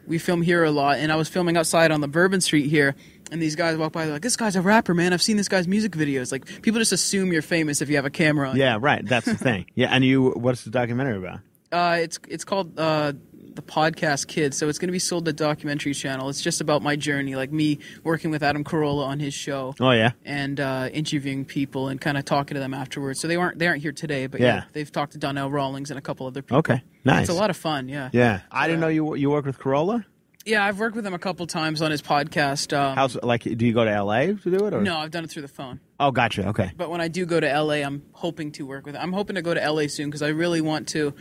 We film here a lot, and I was filming outside on the Bourbon Street here, and these guys walk by, they're like, this guy's a rapper, man. I've seen this guy's music videos. Like, people just assume you're famous if you have a camera on. Yeah, right. That's the thing. Yeah, and what's the documentary about? It's called The Podcast Kid, so it's going to be sold to Documentary Channel. It's just about my journey, like me working with Adam Carolla on his show. Oh yeah, and interviewing people and kind of talking to them afterwards. So they aren't here today, but they've talked to Donnell Rawlings and a couple other people. Okay, nice. It's a lot of fun. Yeah. Yeah, I didn't know you work with Carolla. Yeah, I've worked with him a couple times on his podcast. Do you go to LA to do it? Or? No, I've done it through the phone. Oh, gotcha. Okay. But when I do go to LA, I'm hoping to work with him. I'm hoping to go to LA soon because I really want to.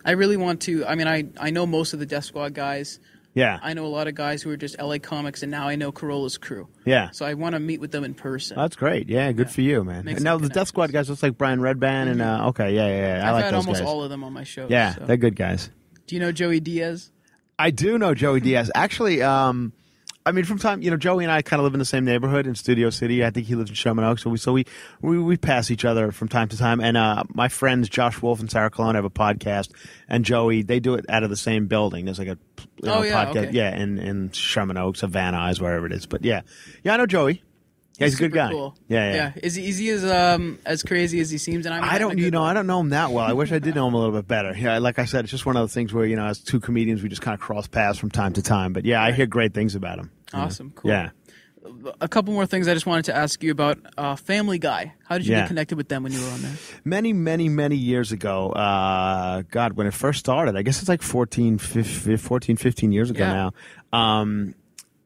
I mean, I know most of the Death Squad guys. Yeah. I know a lot of guys who are just LA comics, and now I know Carolla's crew. Yeah. So I want to meet with them in person. That's great. Yeah, good for you, man. Now the Death Squad guys, looks like Brian Redband and okay, yeah. I like those guys. I've had almost all of them on my show. Yeah, they're good guys. Do you know Joey Diaz? I do know Joey Diaz. Actually, from time, Joey and I kind of live in the same neighborhood in Studio City. I think he lives in Sherman Oaks, so we pass each other from time to time. And my friends Josh Wolf and Sarah Colon have a podcast, and Joey, they do it out of the same building. There's like a podcast, in Sherman Oaks or Van Nuys, wherever it is. But yeah, I know Joey. Yeah, he's a good guy. Cool. Yeah. Is he as crazy as he seems? And I don't know him that well. I wish I did know him a little bit better. Yeah, like I said, it's just one of those things where as two comedians, we just kind of cross paths from time to time. But yeah, I hear great things about him. Awesome, cool. Yeah. A couple more things I just wanted to ask you about. Family Guy. How did you get connected with them when you were on there? Many, many, many years ago. When it first started, I guess it's like 14, 15 years ago now.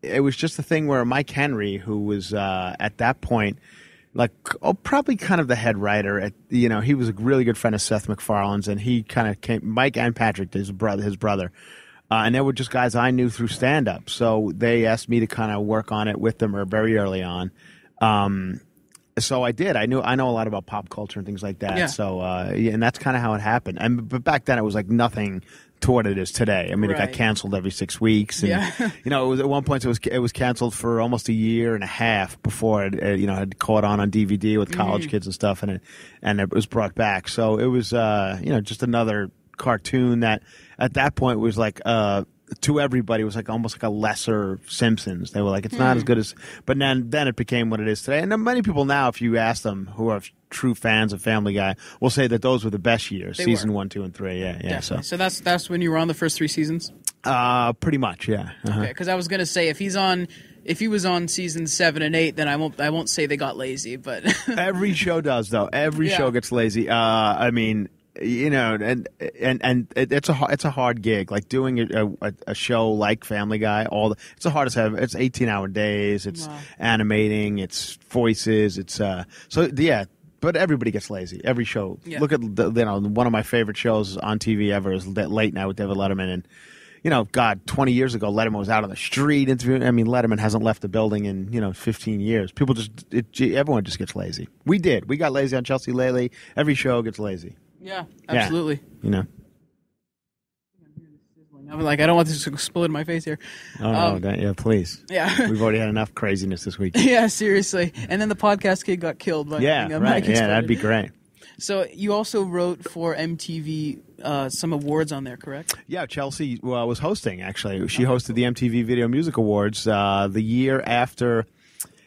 It was just a thing where Mike Henry, who was at that point, probably kind of the head writer. He was a really good friend of Seth MacFarlane's, and he kind of came. Mike and Patrick, his brother, and they were just guys I knew through stand-up. So they asked me to kind of work on it with them very early on. So I did. I know a lot about pop culture and things like that. Yeah. So and that's kind of how it happened. But back then it was like nothing to what it is today. I mean, It got canceled every 6 weeks, and it was at one point it was canceled for almost a year and a half before it had caught on DVD with college kids and stuff, and it was brought back. So it was just another cartoon that at that point was like to everybody was like almost like a lesser Simpsons. They were like, it's not as good as, but then it became what it is today. And many people now, if you ask them who are true fans of Family Guy, will say that those were the best years, season 1, 2, and 3. Yeah. So that's when you were on the first 3 seasons. Pretty much, yeah. Okay, because I was gonna say if he was on seasons 7 and 8, then I won't say they got lazy, but every show does though. Every show gets lazy. I mean. And it's a hard gig. Like doing a show like Family Guy, it's the hardest ever. It's 18-hour days. It's animating. It's voices. It's But everybody gets lazy. Every show. Yeah. Look at one of my favorite shows on TV ever is Late Night with David Letterman, and God, 20 years ago, Letterman was out on the street interviewing. I mean, Letterman hasn't left the building in 15 years. People everyone just gets lazy. We got lazy on Chelsea lately. Every show gets lazy. Yeah, absolutely. Yeah. I'm like, I don't want this to explode in my face here. Oh, no, yeah, please. Yeah. We've already had enough craziness this week. Yeah, seriously. And then the podcast kid got killed. By right. Yeah, that'd be great. So you also wrote for MTV some awards on there, correct? Yeah, Chelsea was hosting, actually. She hosted the MTV Video Music Awards the year after.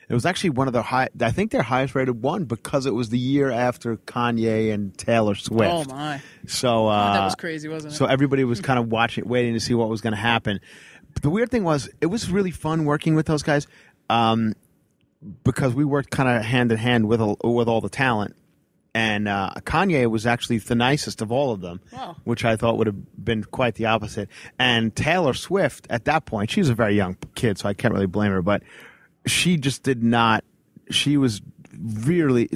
It was actually one of I think their highest rated one because it was the year after Kanye and Taylor Swift. Oh, my. So that was crazy, wasn't it? So everybody was kind of waiting to see what was going to happen. But the weird thing was, it was really fun working with those guys because we worked kind of hand in hand with all the talent. And Kanye was actually the nicest of all of them, wow. Which I thought would have been quite the opposite. And Taylor Swift, at that point, she was a very young kid, so I can't really blame her, but she just did not. She was really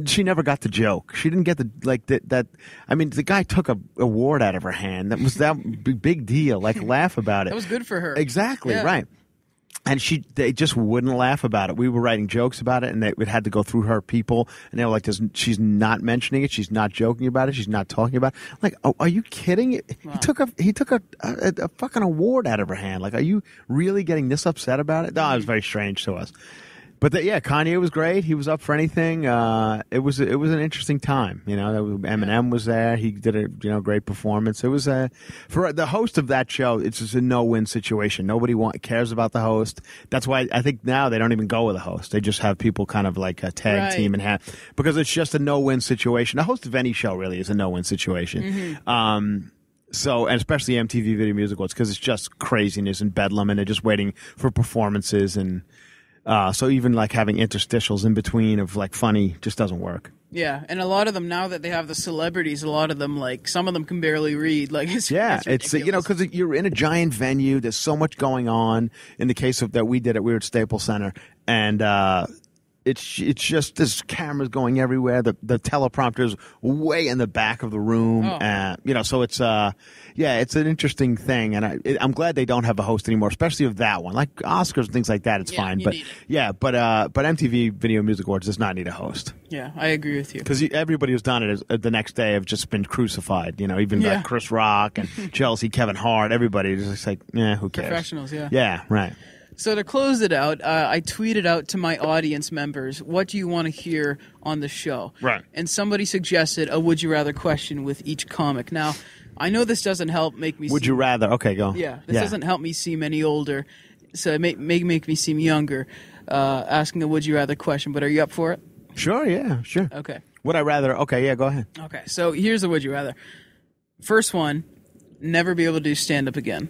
she never got the joke. She didn't get that. I mean, the guy took a award out of her hand. That was that big deal. Like, laugh about it. That was good for her. Exactly, yeah. Right. And they just wouldn't laugh about it. We were writing jokes about it, and it had to go through her people. And they were like, she's not mentioning it. She's not joking about it. She's not talking about it. I'm like, oh, are you kidding? Wow. He took a fucking award out of her hand. Like, are you really getting this upset about it? No, it was very strange to us. But Kanye was great. He was up for anything. It was an interesting time. Eminem was there. He did a great performance. It was for the host of that show. It's just a no-win situation. Nobody cares about the host. That's why I think now they don't even go with a host. They just have people kind of like a tag team and because it's just a no-win situation. The host of any show really is a no-win situation. Mm-hmm. So, and especially MTV Video Music Awards, because it's just craziness and bedlam, and they're just waiting for performances and. So even like having interstitials in between of like funny just doesn't work. Yeah, and a lot of them, now that they have the celebrities, a lot of them, like, some of them can barely read. Like, it's because you're in a giant venue. There's so much going on. In the case of that we did it, we were at Staples Center, and it's just there's cameras going everywhere. The teleprompter's way in the back of the room. So it's it's an interesting thing, and I'm glad they don't have a host anymore, especially of that one. Like Oscars and things like that, it's fine. But MTV Video Music Awards does not need a host. Yeah, I agree with you. Because everybody who's done it the next day have just been crucified. Even like Chris Rock and Chelsea, Kevin Hart, everybody is just like, who cares? Professionals, yeah. Yeah, right. So to close it out, I tweeted out to my audience members, what do you want to hear on the show? Right. And somebody suggested a would you rather question with each comic. Now, I know this doesn't help make me Would you rather? Okay, go. Yeah, this doesn't help me seem any older, so it may make me seem younger, asking a would you rather question, but are you up for it? Sure, yeah, sure. Okay. Would I rather? Okay, yeah, go ahead. Okay, so here's the would you rather. First one, never be able to do stand-up again.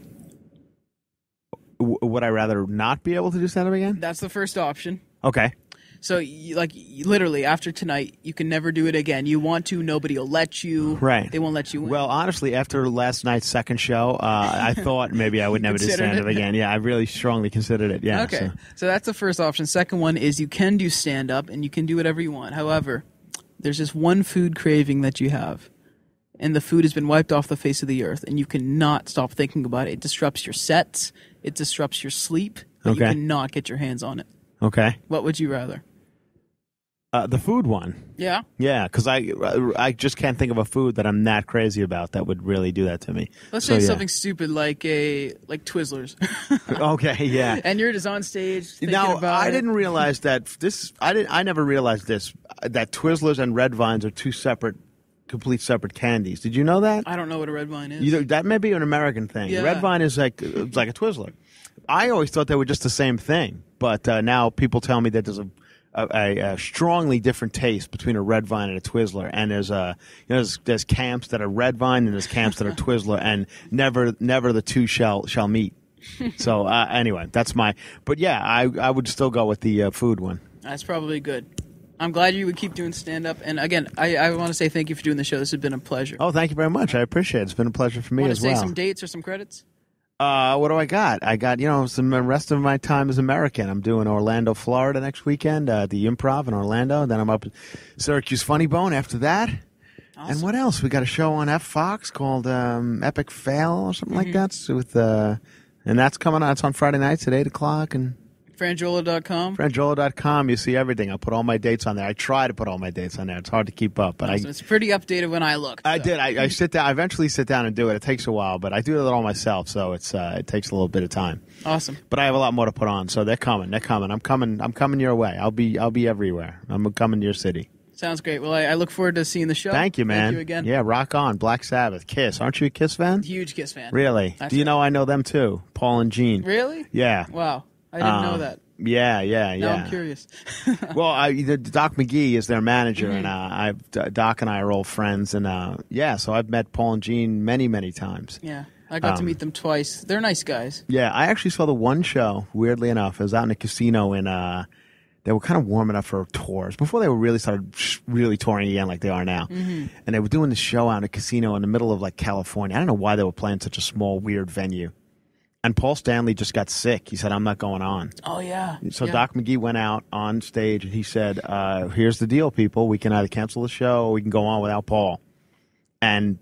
Would I rather not be able to do stand-up again? That's the first option. Okay. So, literally, after tonight, you can never do it again. You want to, nobody will let you. Right. They won't let you in. Well, honestly, after last night's second show, I thought maybe I would never do stand-up again. Yeah, I really strongly considered it. Yeah. Okay. So that's the first option. Second one is you can do stand-up, and you can do whatever you want. However, there's just one food craving that you have, and the food has been wiped off the face of the earth, and you cannot stop thinking about it. It disrupts your sets. It disrupts your sleep. But you cannot get your hands on it. Okay. What would you rather? The food one. Yeah? Yeah, because I just can't think of a food that I'm that crazy about that would really do that to me. Let's say something stupid like Twizzlers. Okay, yeah. And you're just on stage thinking about it. I didn't realize that I never realized this, that Twizzlers and Red Vines are two complete separate candies. Did you know that? I don't know what a Red Vine is. That may be an American thing. Yeah. Red Vine is like a Twizzler. I always thought they were just the same thing, but now people tell me that there's a strongly different taste between a Red Vine and a Twizzler, and there's camps that are Red Vine and there's camps that are Twizzler, and never the two shall meet. So anyway, that's but yeah, I would still go with the food one. That's probably good. I'm glad you would keep doing stand-up. And again, I want to say thank you for doing the show. This has been a pleasure. Oh, thank you very much. I appreciate it. It's been a pleasure for me as well. Want to say some dates or some credits? What do I got? I got, some rest of my time is American. I'm doing Orlando, Florida next weekend, the Improv in Orlando. Then I'm up at Syracuse Funny Bone after that. Awesome. And what else? We got a show on Fox called Epic Fail or something like that. So with and that's coming on. It's on Friday nights at 8 o'clock. And Franjola.com. Franjola.com. You see everything. I put all my dates on there. I try to put all my dates on there. It's hard to keep up, but it's pretty updated when I look. I did. I sit down. I eventually sit down and do it. It takes a while, but I do it all myself, so it takes a little bit of time. Awesome. But I have a lot more to put on, so they're coming. They're coming. I'm coming your way. I'll be everywhere. I'm coming to your city. Sounds great. Well, I look forward to seeing the show. Thank you, man. Thank you again. Yeah, rock on. Black Sabbath. Kiss. Aren't you a Kiss fan? Huge Kiss fan. Really? That's Do you right. know I know them too? Paul and Gene. Really? Yeah. Wow. I didn't know that. Yeah. Now I'm curious. Well, Doc McGee is their manager, and Doc and I are old friends, and so I've met Paul and Gene many, many times. Yeah. I got to meet them twice. They're nice guys. Yeah, I actually saw the one show, weirdly enough. It was out in a casino in they were kind of warming up for tours before they were really started really touring again like they are now. And they were doing the show out in a casino in the middle of like California. I don't know why they were playing such a small, weird venue. And Paul Stanley just got sick. He said, I'm not going on. Oh, yeah. So Doc McGee went out on stage and he said, here's the deal, people. We can either cancel the show or we can go on without Paul. And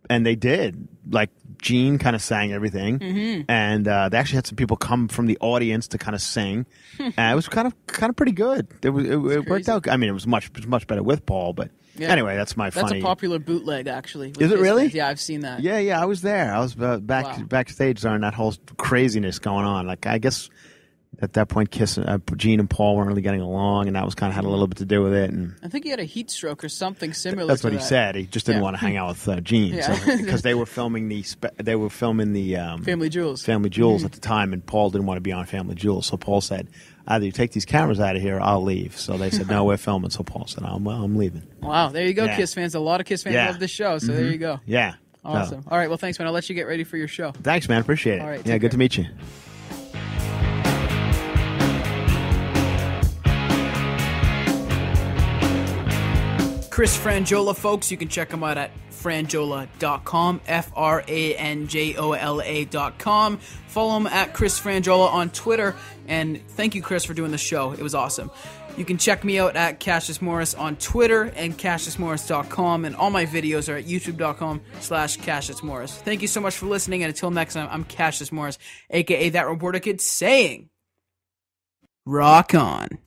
they did. Like, Gene kind of sang everything. And they actually had some people come from the audience to kind of sing. And it was kind of pretty good. It worked out. I mean, it was much better with Paul, but anyway, that's funny. That's a popular bootleg, actually. Is it really? Yeah, I've seen that. Yeah, I was there. I was backstage during that whole craziness going on. Like, I guess at that point, Gene and Paul weren't really getting along, and that was kind of had a little bit to do with it. And I think he had a heat stroke or something similar. That's to what that. he said. He just didn't want to hang out with Gene because they were filming the Family Jewels. Family Jewels at the time, and Paul didn't want to be on Family Jewels. So Paul said, either you take these cameras out of here, or I'll leave. So they said, no, we're filming. So Paul said, I'm leaving. Wow, there you go, Yeah. Kiss fans. A lot of Kiss fans love this show, so there you go. Yeah. Awesome. So, All right, well, thanks, man. I'll let you get ready for your show. thanks, man. Appreciate it. All right, yeah, take good care. to meet you. Chris Franjola, folks. You can check him out at franjola.com, FRANJOLA.com. Follow him at Chris Franjola on Twitter. And thank you, Chris, for doing the show. It was awesome. You can check me out at Cassius Morris on Twitter and CassiusMorris.com. And all my videos are at YouTube.com/Cassius Morris. Thank you so much for listening. And until next time, I'm Cassius Morris, a.k.a. That Reporter Kid, saying, rock on.